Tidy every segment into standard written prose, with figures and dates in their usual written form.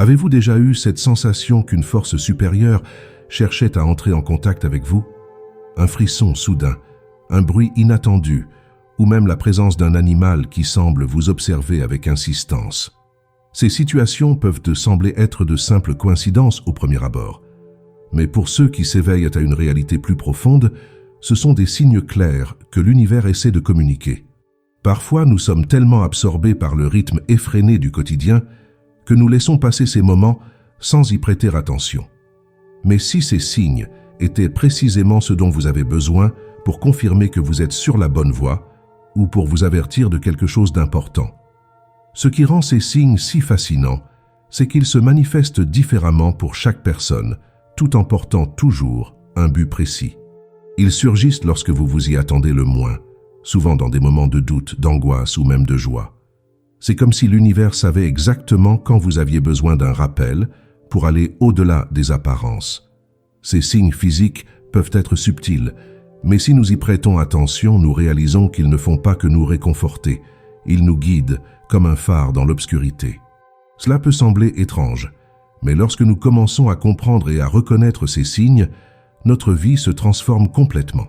Avez-vous déjà eu cette sensation qu'une force supérieure cherchait à entrer en contact avec vous? Un frisson soudain, un bruit inattendu, ou même la présence d'un animal qui semble vous observer avec insistance. Ces situations peuvent te sembler être de simples coïncidences au premier abord. Mais pour ceux qui s'éveillent à une réalité plus profonde, ce sont des signes clairs que l'univers essaie de communiquer. Parfois, nous sommes tellement absorbés par le rythme effréné du quotidien que nous laissons passer ces moments sans y prêter attention. Mais si ces signes étaient précisément ce dont vous avez besoin pour confirmer que vous êtes sur la bonne voie ou pour vous avertir de quelque chose d'important. Ce qui rend ces signes si fascinants, c'est qu'ils se manifestent différemment pour chaque personne, tout en portant toujours un but précis. Ils surgissent lorsque vous vous y attendez le moins, souvent dans des moments de doute, d'angoisse ou même de joie. C'est comme si l'univers savait exactement quand vous aviez besoin d'un rappel pour aller au-delà des apparences. Ces signes physiques peuvent être subtils, mais si nous y prêtons attention, nous réalisons qu'ils ne font pas que nous réconforter. Ils nous guident comme un phare dans l'obscurité. Cela peut sembler étrange, mais lorsque nous commençons à comprendre et à reconnaître ces signes, notre vie se transforme complètement.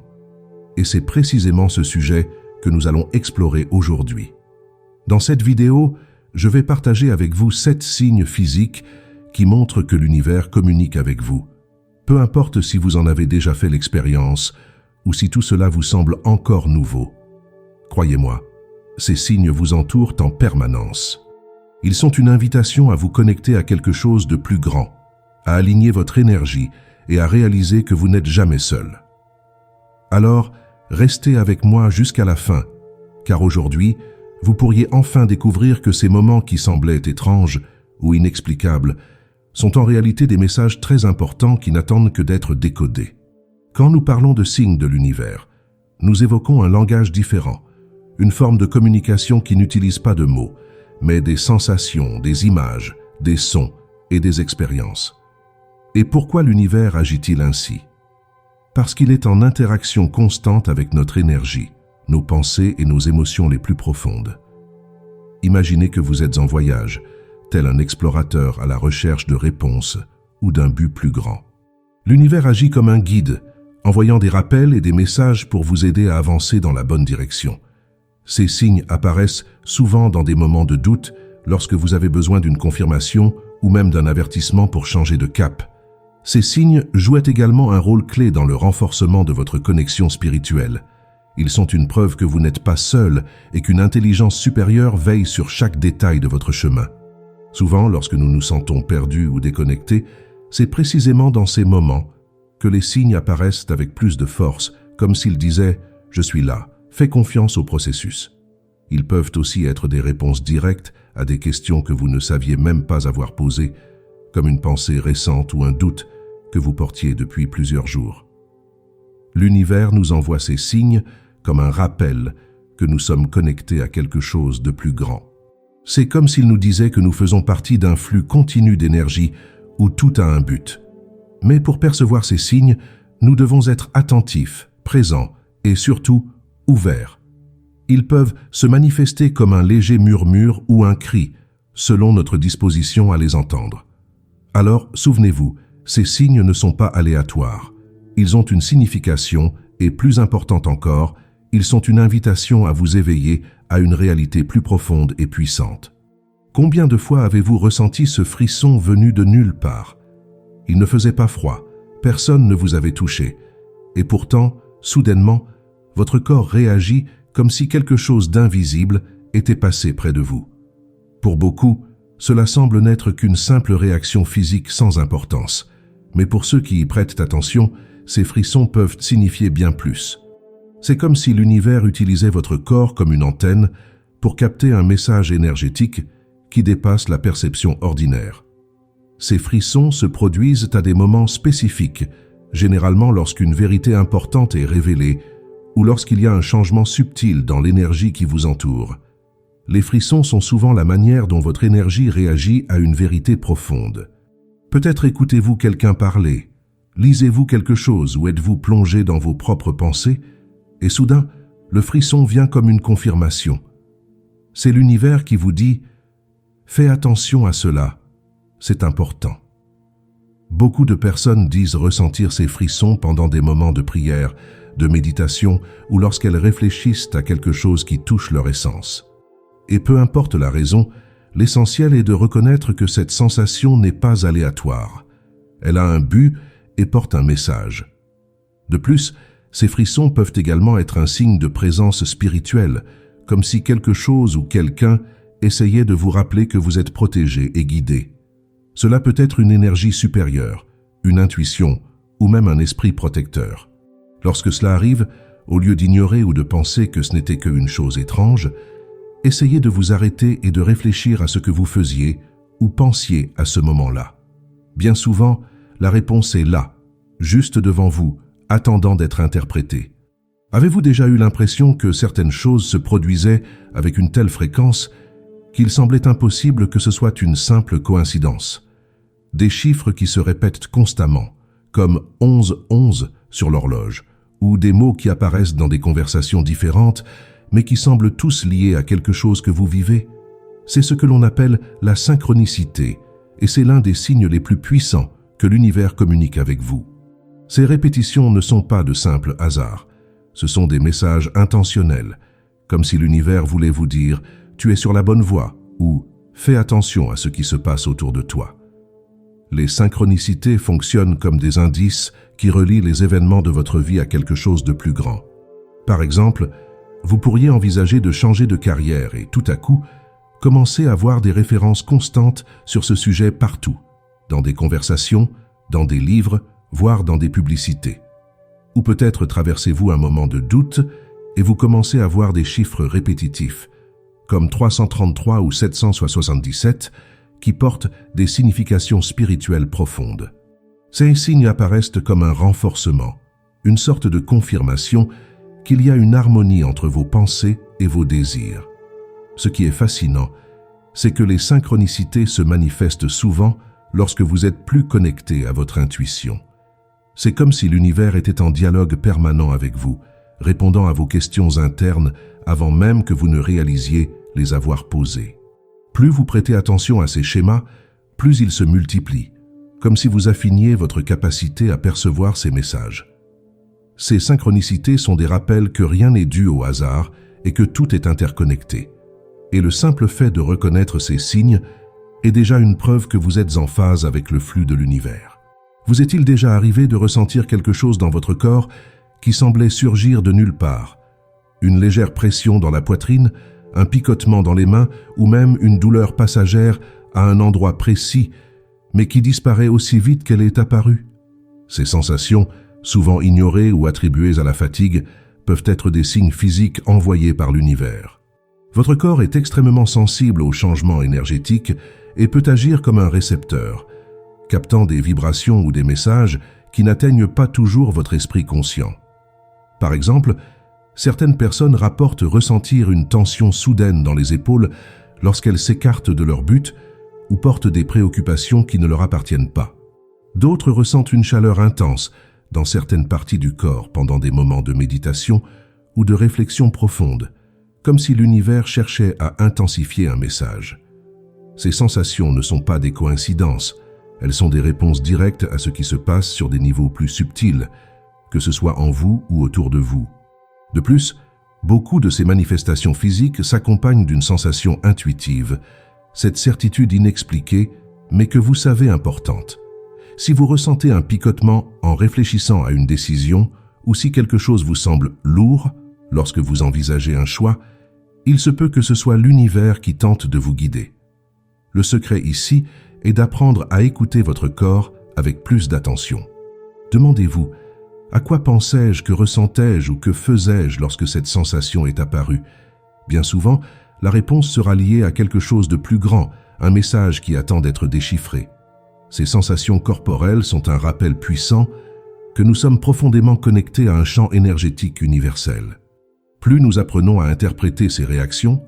Et c'est précisément ce sujet que nous allons explorer aujourd'hui. Dans cette vidéo, je vais partager avec vous 7 signes physiques qui montrent que l'univers communique avec vous. Peu importe si vous en avez déjà fait l'expérience ou si tout cela vous semble encore nouveau. Croyez-moi, ces signes vous entourent en permanence. Ils sont une invitation à vous connecter à quelque chose de plus grand, à aligner votre énergie et à réaliser que vous n'êtes jamais seul. Alors, restez avec moi jusqu'à la fin, car aujourd'hui, vous pourriez enfin découvrir que ces moments qui semblaient étranges ou inexplicables sont en réalité des messages très importants qui n'attendent que d'être décodés. Quand nous parlons de signes de l'univers, nous évoquons un langage différent, une forme de communication qui n'utilise pas de mots, mais des sensations, des images, des sons et des expériences. Et pourquoi l'univers agit-il ainsi? Parce qu'il est en interaction constante avec notre énergie, nos pensées et nos émotions les plus profondes. Imaginez que vous êtes en voyage, tel un explorateur à la recherche de réponses ou d'un but plus grand. L'univers agit comme un guide, envoyant des rappels et des messages pour vous aider à avancer dans la bonne direction. Ces signes apparaissent souvent dans des moments de doute, lorsque vous avez besoin d'une confirmation ou même d'un avertissement pour changer de cap. Ces signes jouent également un rôle clé dans le renforcement de votre connexion spirituelle. Ils sont une preuve que vous n'êtes pas seul et qu'une intelligence supérieure veille sur chaque détail de votre chemin. Souvent, lorsque nous nous sentons perdus ou déconnectés, c'est précisément dans ces moments que les signes apparaissent avec plus de force, comme s'ils disaient « Je suis là, fais confiance au processus ». Ils peuvent aussi être des réponses directes à des questions que vous ne saviez même pas avoir posées, comme une pensée récente ou un doute que vous portiez depuis plusieurs jours. L'univers nous envoie ces signes comme un rappel que nous sommes connectés à quelque chose de plus grand. C'est comme s'il nous disait que nous faisons partie d'un flux continu d'énergie où tout a un but. Mais pour percevoir ces signes, nous devons être attentifs, présents et surtout ouverts. Ils peuvent se manifester comme un léger murmure ou un cri, selon notre disposition à les entendre. Alors, souvenez-vous, ces signes ne sont pas aléatoires. Ils ont une signification et, plus importante encore, ils sont une invitation à vous éveiller à une réalité plus profonde et puissante. Combien de fois avez-vous ressenti ce frisson venu de nulle part? Il ne faisait pas froid, personne ne vous avait touché, et pourtant, soudainement, votre corps réagit comme si quelque chose d'invisible était passé près de vous. Pour beaucoup, cela semble n'être qu'une simple réaction physique sans importance, mais pour ceux qui y prêtent attention, ces frissons peuvent signifier bien plus. C'est comme si l'univers utilisait votre corps comme une antenne pour capter un message énergétique qui dépasse la perception ordinaire. Ces frissons se produisent à des moments spécifiques, généralement lorsqu'une vérité importante est révélée ou lorsqu'il y a un changement subtil dans l'énergie qui vous entoure. Les frissons sont souvent la manière dont votre énergie réagit à une vérité profonde. Peut-être écoutez-vous quelqu'un parler, lisez-vous quelque chose ou êtes-vous plongé dans vos propres pensées, et soudain, le frisson vient comme une confirmation. C'est l'univers qui vous dit « Fais attention à cela, c'est important. Beaucoup de personnes disent ressentir ces frissons pendant des moments de prière, de méditation ou lorsqu'elles réfléchissent à quelque chose qui touche leur essence. Et peu importe la raison, l'essentiel est de reconnaître que cette sensation n'est pas aléatoire. Elle a un but et porte un message. De plus, ces frissons peuvent également être un signe de présence spirituelle, comme si quelque chose ou quelqu'un essayait de vous rappeler que vous êtes protégé et guidé. Cela peut être une énergie supérieure, une intuition ou même un esprit protecteur. Lorsque cela arrive, au lieu d'ignorer ou de penser que ce n'était qu'une chose étrange, essayez de vous arrêter et de réfléchir à ce que vous faisiez ou pensiez à ce moment-là. Bien souvent, la réponse est là, juste devant vous, attendant d'être interprétée. Avez-vous déjà eu l'impression que certaines choses se produisaient avec une telle fréquence qu'il semblait impossible que ce soit une simple coïncidence? Des chiffres qui se répètent constamment, comme 11-11 sur l'horloge, ou des mots qui apparaissent dans des conversations différentes, mais qui semblent tous liés à quelque chose que vous vivez. C'est ce que l'on appelle la synchronicité, et c'est l'un des signes les plus puissants que l'univers communique avec vous. Ces répétitions ne sont pas de simples hasards, ce sont des messages intentionnels, comme si l'univers voulait vous dire « tu es sur la bonne voie » ou « fais attention à ce qui se passe autour de toi ». Les synchronicités fonctionnent comme des indices qui relient les événements de votre vie à quelque chose de plus grand. Par exemple, vous pourriez envisager de changer de carrière et tout à coup, commencer à voir des références constantes sur ce sujet partout, dans des conversations, dans des livres, voire dans des publicités. Ou peut-être traversez-vous un moment de doute et vous commencez à voir des chiffres répétitifs, comme 333 ou 777, qui portent des significations spirituelles profondes. Ces signes apparaissent comme un renforcement, une sorte de confirmation qu'il y a une harmonie entre vos pensées et vos désirs. Ce qui est fascinant, c'est que les synchronicités se manifestent souvent lorsque vous êtes plus connecté à votre intuition. C'est comme si l'univers était en dialogue permanent avec vous, répondant à vos questions internes avant même que vous ne réalisiez les avoir posées. Plus vous prêtez attention à ces schémas, plus ils se multiplient, comme si vous affiniez votre capacité à percevoir ces messages. Ces synchronicités sont des rappels que rien n'est dû au hasard et que tout est interconnecté. Et le simple fait de reconnaître ces signes est déjà une preuve que vous êtes en phase avec le flux de l'univers. Vous est-il déjà arrivé de ressentir quelque chose dans votre corps qui semblait surgir de nulle part? Une légère pression dans la poitrine, un picotement dans les mains ou même une douleur passagère à un endroit précis, mais qui disparaît aussi vite qu'elle est apparue. Ces sensations, souvent ignorées ou attribuées à la fatigue, peuvent être des signes physiques envoyés par l'univers. Votre corps est extrêmement sensible aux changements énergétiques et peut agir comme un récepteur, captant des vibrations ou des messages qui n'atteignent pas toujours votre esprit conscient. Par exemple, certaines personnes rapportent ressentir une tension soudaine dans les épaules lorsqu'elles s'écartent de leur but ou portent des préoccupations qui ne leur appartiennent pas. D'autres ressentent une chaleur intense dans certaines parties du corps pendant des moments de méditation ou de réflexion profonde, comme si l'univers cherchait à intensifier un message. Ces sensations ne sont pas des coïncidences, elles sont des réponses directes à ce qui se passe sur des niveaux plus subtils, que ce soit en vous ou autour de vous. De plus, beaucoup de ces manifestations physiques s'accompagnent d'une sensation intuitive, cette certitude inexpliquée, mais que vous savez importante. Si vous ressentez un picotement en réfléchissant à une décision, ou si quelque chose vous semble lourd lorsque vous envisagez un choix, il se peut que ce soit l'univers qui tente de vous guider. Le secret ici est d'apprendre à écouter votre corps avec plus d'attention. Demandez-vous, à quoi pensais-je, que ressentais-je ou que faisais-je lorsque cette sensation est apparue? Bien souvent, la réponse sera liée à quelque chose de plus grand, un message qui attend d'être déchiffré. Ces sensations corporelles sont un rappel puissant que nous sommes profondément connectés à un champ énergétique universel. Plus nous apprenons à interpréter ces réactions,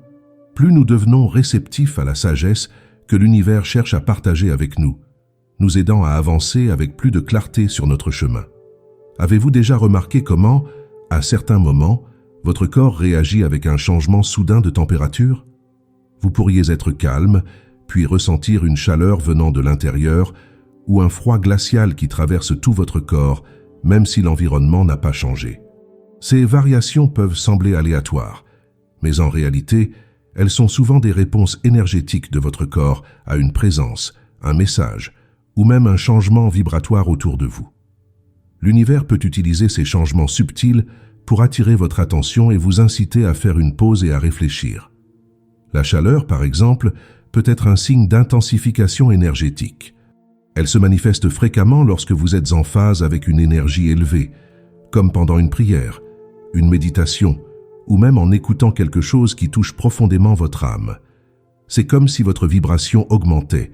plus nous devenons réceptifs à la sagesse que l'univers cherche à partager avec nous, nous aidant à avancer avec plus de clarté sur notre chemin. Avez-vous déjà remarqué comment, à certains moments, votre corps réagit avec un changement soudain de température? Vous pourriez être calme, puis ressentir une chaleur venant de l'intérieur ou un froid glacial qui traverse tout votre corps, même si l'environnement n'a pas changé. Ces variations peuvent sembler aléatoires, mais en réalité, elles sont souvent des réponses énergétiques de votre corps à une présence, un message, ou même un changement vibratoire autour de vous. L'univers peut utiliser ces changements subtils pour attirer votre attention et vous inciter à faire une pause et à réfléchir. La chaleur, par exemple, peut être un signe d'intensification énergétique. Elle se manifeste fréquemment lorsque vous êtes en phase avec une énergie élevée, comme pendant une prière, une méditation, ou même en écoutant quelque chose qui touche profondément votre âme. C'est comme si votre vibration augmentait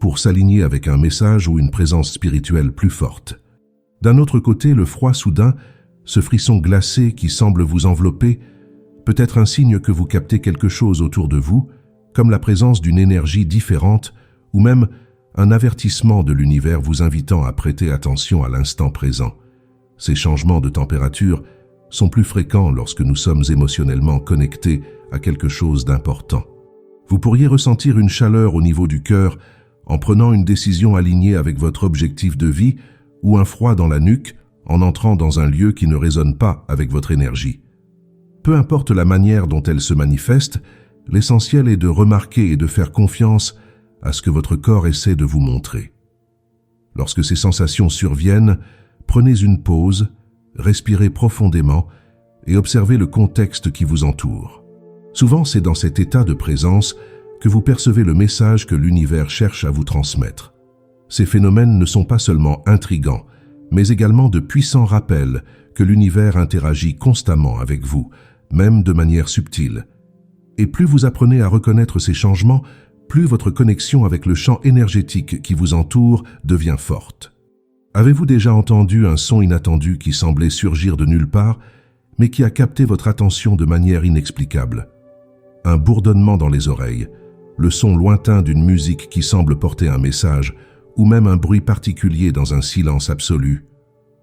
pour s'aligner avec un message ou une présence spirituelle plus forte. D'un autre côté, le froid soudain, ce frisson glacé qui semble vous envelopper, peut être un signe que vous captez quelque chose autour de vous, comme la présence d'une énergie différente ou même un avertissement de l'univers vous invitant à prêter attention à l'instant présent. Ces changements de température sont plus fréquents lorsque nous sommes émotionnellement connectés à quelque chose d'important. Vous pourriez ressentir une chaleur au niveau du cœur en prenant une décision alignée avec votre objectif de vie ou un froid dans la nuque en entrant dans un lieu qui ne résonne pas avec votre énergie. Peu importe la manière dont elle se manifeste, l'essentiel est de remarquer et de faire confiance à ce que votre corps essaie de vous montrer. Lorsque ces sensations surviennent, prenez une pause, respirez profondément et observez le contexte qui vous entoure. Souvent, c'est dans cet état de présence que vous percevez le message que l'univers cherche à vous transmettre. Ces phénomènes ne sont pas seulement intrigants, mais également de puissants rappels que l'univers interagit constamment avec vous, même de manière subtile. Et plus vous apprenez à reconnaître ces changements, plus votre connexion avec le champ énergétique qui vous entoure devient forte. Avez-vous déjà entendu un son inattendu qui semblait surgir de nulle part, mais qui a capté votre attention de manière inexplicable? Un bourdonnement dans les oreilles, le son lointain d'une musique qui semble porter un message, ou même un bruit particulier dans un silence absolu.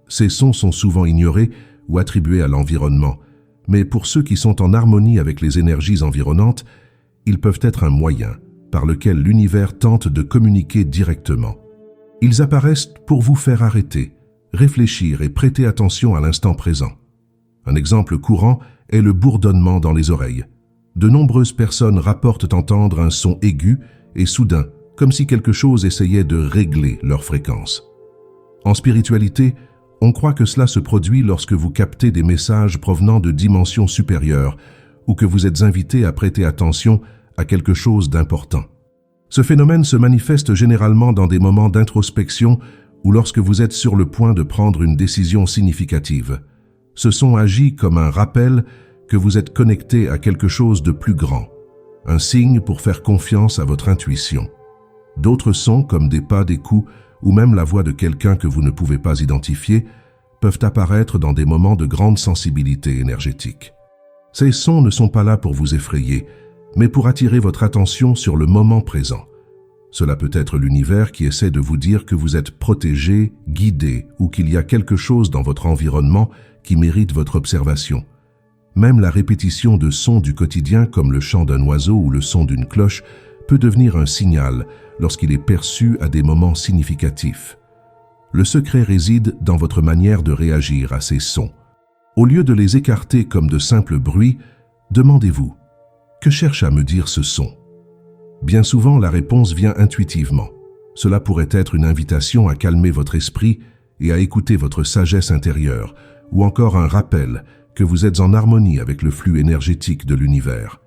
Ces sons sont souvent ignorés ou attribués à l'environnement, mais pour ceux qui sont en harmonie avec les énergies environnantes, ils peuvent être un moyen par lequel l'univers tente de communiquer directement. Ils apparaissent pour vous faire arrêter, réfléchir et prêter attention à l'instant présent. Un exemple courant est le bourdonnement dans les oreilles. De nombreuses personnes rapportent entendre un son aigu et soudain, comme si quelque chose essayait de régler leur fréquence. En spiritualité, on croit que cela se produit lorsque vous captez des messages provenant de dimensions supérieures ou que vous êtes invité à prêter attention à quelque chose d'important. Ce phénomène se manifeste généralement dans des moments d'introspection ou lorsque vous êtes sur le point de prendre une décision significative. Ce son agit comme un rappel que vous êtes connecté à quelque chose de plus grand, un signe pour faire confiance à votre intuition. D'autres sons, comme des pas, des coups, ou même la voix de quelqu'un que vous ne pouvez pas identifier, peuvent apparaître dans des moments de grande sensibilité énergétique. Ces sons ne sont pas là pour vous effrayer, mais pour attirer votre attention sur le moment présent. Cela peut être l'univers qui essaie de vous dire que vous êtes protégé, guidé, ou qu'il y a quelque chose dans votre environnement qui mérite votre observation. Même la répétition de sons du quotidien, comme le chant d'un oiseau ou le son d'une cloche, peut devenir un signal lorsqu'il est perçu à des moments significatifs. Le secret réside dans votre manière de réagir à ces sons. Au lieu de les écarter comme de simples bruits, demandez-vous « Que cherche à me dire ce son ?» Bien souvent, la réponse vient intuitivement. Cela pourrait être une invitation à calmer votre esprit et à écouter votre sagesse intérieure, ou encore un rappel que vous êtes en harmonie avec le flux énergétique de l'univers.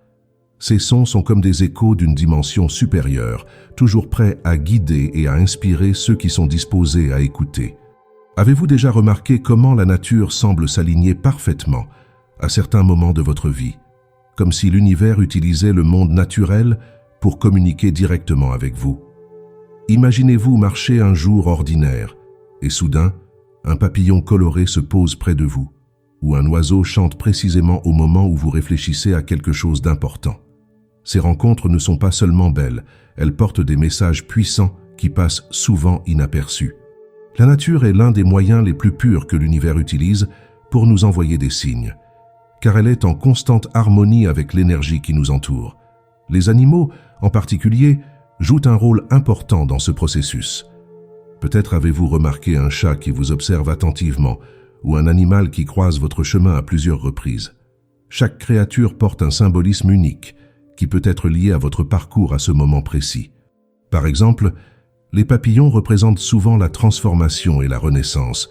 Ces sons sont comme des échos d'une dimension supérieure, toujours prêts à guider et à inspirer ceux qui sont disposés à écouter. Avez-vous déjà remarqué comment la nature semble s'aligner parfaitement à certains moments de votre vie, comme si l'univers utilisait le monde naturel pour communiquer directement avec vous? Imaginez-vous marcher un jour ordinaire, et soudain, un papillon coloré se pose près de vous, ou un oiseau chante précisément au moment où vous réfléchissez à quelque chose d'important. Ces rencontres ne sont pas seulement belles, elles portent des messages puissants qui passent souvent inaperçus. La nature est l'un des moyens les plus purs que l'univers utilise pour nous envoyer des signes, car elle est en constante harmonie avec l'énergie qui nous entoure. Les animaux, en particulier, jouent un rôle important dans ce processus. Peut-être avez-vous remarqué un chat qui vous observe attentivement ou un animal qui croise votre chemin à plusieurs reprises. Chaque créature porte un symbolisme unique qui peut être lié à votre parcours à ce moment précis. Par exemple, les papillons représentent souvent la transformation et la renaissance,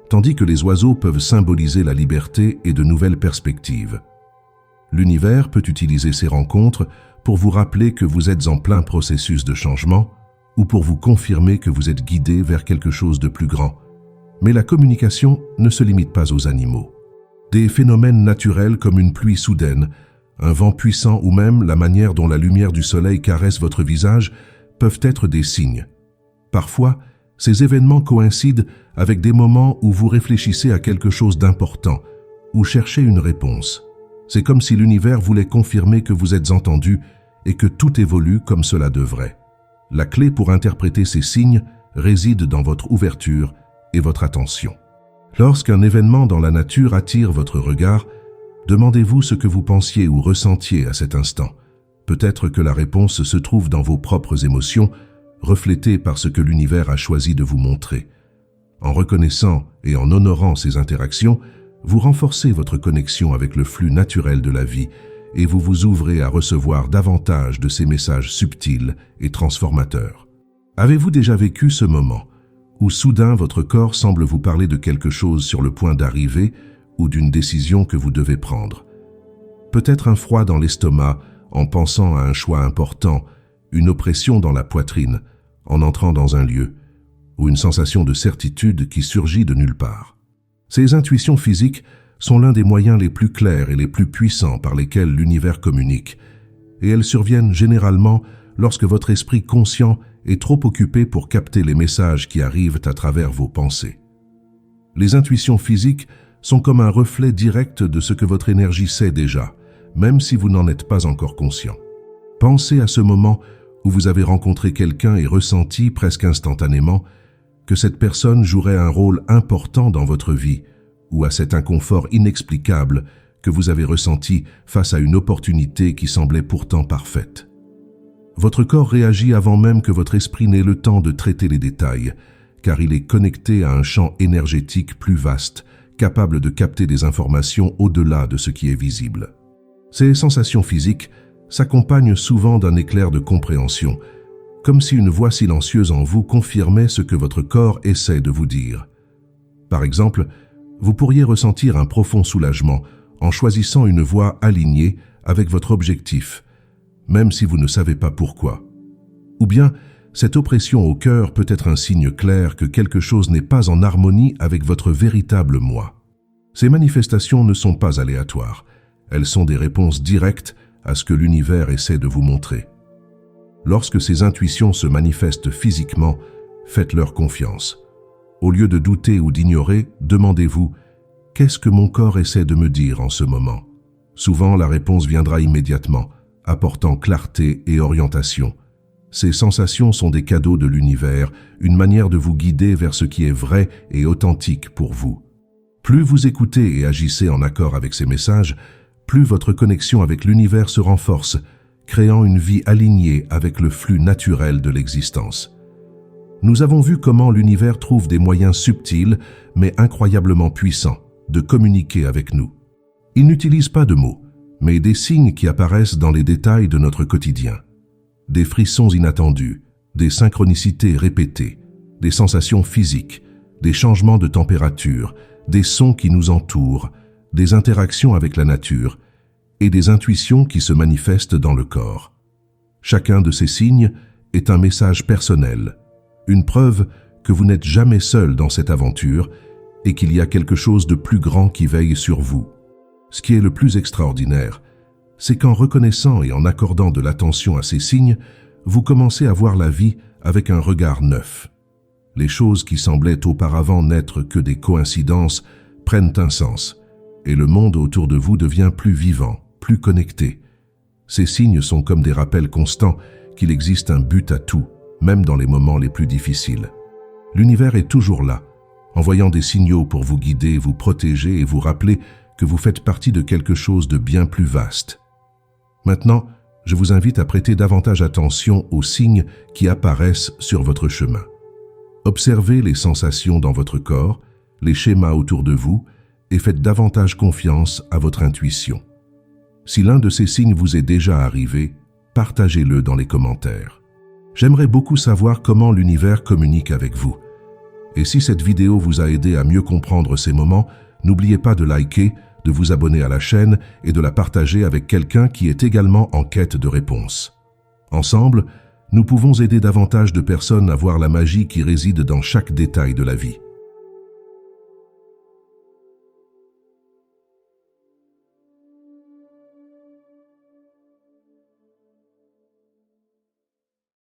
tandis que les oiseaux peuvent symboliser la liberté et de nouvelles perspectives. L'univers peut utiliser ces rencontres pour vous rappeler que vous êtes en plein processus de changement ou pour vous confirmer que vous êtes guidé vers quelque chose de plus grand. Mais la communication ne se limite pas aux animaux. Des phénomènes naturels comme une pluie soudaine, un vent puissant ou même la manière dont la lumière du soleil caresse votre visage peuvent être des signes. Parfois, ces événements coïncident avec des moments où vous réfléchissez à quelque chose d'important ou cherchez une réponse. C'est comme si l'univers voulait confirmer que vous êtes entendu et que tout évolue comme cela devrait. La clé pour interpréter ces signes réside dans votre ouverture et votre attention. Lorsqu'un événement dans la nature attire votre regard, demandez-vous ce que vous pensiez ou ressentiez à cet instant. Peut-être que la réponse se trouve dans vos propres émotions, reflétées par ce que l'univers a choisi de vous montrer. En reconnaissant et en honorant ces interactions, vous renforcez votre connexion avec le flux naturel de la vie et vous vous ouvrez à recevoir davantage de ces messages subtils et transformateurs. Avez-vous déjà vécu ce moment où soudain votre corps semble vous parler de quelque chose sur le point d'arriver ou d'une décision que vous devez prendre? Peut-être un froid dans l'estomac en pensant à un choix important, une oppression dans la poitrine en entrant dans un lieu, ou une sensation de certitude qui surgit de nulle part. Ces intuitions physiques sont l'un des moyens les plus clairs et les plus puissants par lesquels l'univers communique, et elles surviennent généralement lorsque votre esprit conscient est trop occupé pour capter les messages qui arrivent à travers vos pensées. Les intuitions physiques sont comme un reflet direct de ce que votre énergie sait déjà, même si vous n'en êtes pas encore conscient. Pensez à ce moment où vous avez rencontré quelqu'un et ressenti presque instantanément que cette personne jouerait un rôle important dans votre vie, ou à cet inconfort inexplicable que vous avez ressenti face à une opportunité qui semblait pourtant parfaite. Votre corps réagit avant même que votre esprit n'ait le temps de traiter les détails, car il est connecté à un champ énergétique plus vaste, capable de capter des informations au-delà de ce qui est visible. Ces sensations physiques s'accompagnent souvent d'un éclair de compréhension, comme si une voix silencieuse en vous confirmait ce que votre corps essaie de vous dire. Par exemple, vous pourriez ressentir un profond soulagement en choisissant une voie alignée avec votre objectif, même si vous ne savez pas pourquoi. Ou bien, cette oppression au cœur peut être un signe clair que quelque chose n'est pas en harmonie avec votre véritable moi. Ces manifestations ne sont pas aléatoires, elles sont des réponses directes à ce que l'univers essaie de vous montrer. Lorsque ces intuitions se manifestent physiquement, faites-leur confiance. Au lieu de douter ou d'ignorer, demandez-vous « Qu'est-ce que mon corps essaie de me dire en ce moment ?» Souvent, la réponse viendra immédiatement, apportant clarté et orientation. Ces sensations sont des cadeaux de l'univers, une manière de vous guider vers ce qui est vrai et authentique pour vous. Plus vous écoutez et agissez en accord avec ces messages, plus votre connexion avec l'univers se renforce, créant une vie alignée avec le flux naturel de l'existence. Nous avons vu comment l'univers trouve des moyens subtils, mais incroyablement puissants, de communiquer avec nous. Il n'utilise pas de mots, mais des signes qui apparaissent dans les détails de notre quotidien. Des frissons inattendus, des synchronicités répétées, des sensations physiques, des changements de température, des sons qui nous entourent, des interactions avec la nature et des intuitions qui se manifestent dans le corps. Chacun de ces signes est un message personnel, une preuve que vous n'êtes jamais seul dans cette aventure et qu'il y a quelque chose de plus grand qui veille sur vous. Ce qui est le plus extraordinaire, c'est qu'en reconnaissant et en accordant de l'attention à ces signes, vous commencez à voir la vie avec un regard neuf. Les choses qui semblaient auparavant n'être que des coïncidences prennent un sens, et le monde autour de vous devient plus vivant, plus connecté. Ces signes sont comme des rappels constants qu'il existe un but à tout, même dans les moments les plus difficiles. L'univers est toujours là, envoyant des signaux pour vous guider, vous protéger et vous rappeler que vous faites partie de quelque chose de bien plus vaste. Maintenant, je vous invite à prêter davantage attention aux signes qui apparaissent sur votre chemin. Observez les sensations dans votre corps, les schémas autour de vous et faites davantage confiance à votre intuition. Si l'un de ces signes vous est déjà arrivé, partagez-le dans les commentaires. J'aimerais beaucoup savoir comment l'univers communique avec vous. Et si cette vidéo vous a aidé à mieux comprendre ces moments, n'oubliez pas de liker, de vous abonner à la chaîne et de la partager avec quelqu'un qui est également en quête de réponses. Ensemble, nous pouvons aider davantage de personnes à voir la magie qui réside dans chaque détail de la vie.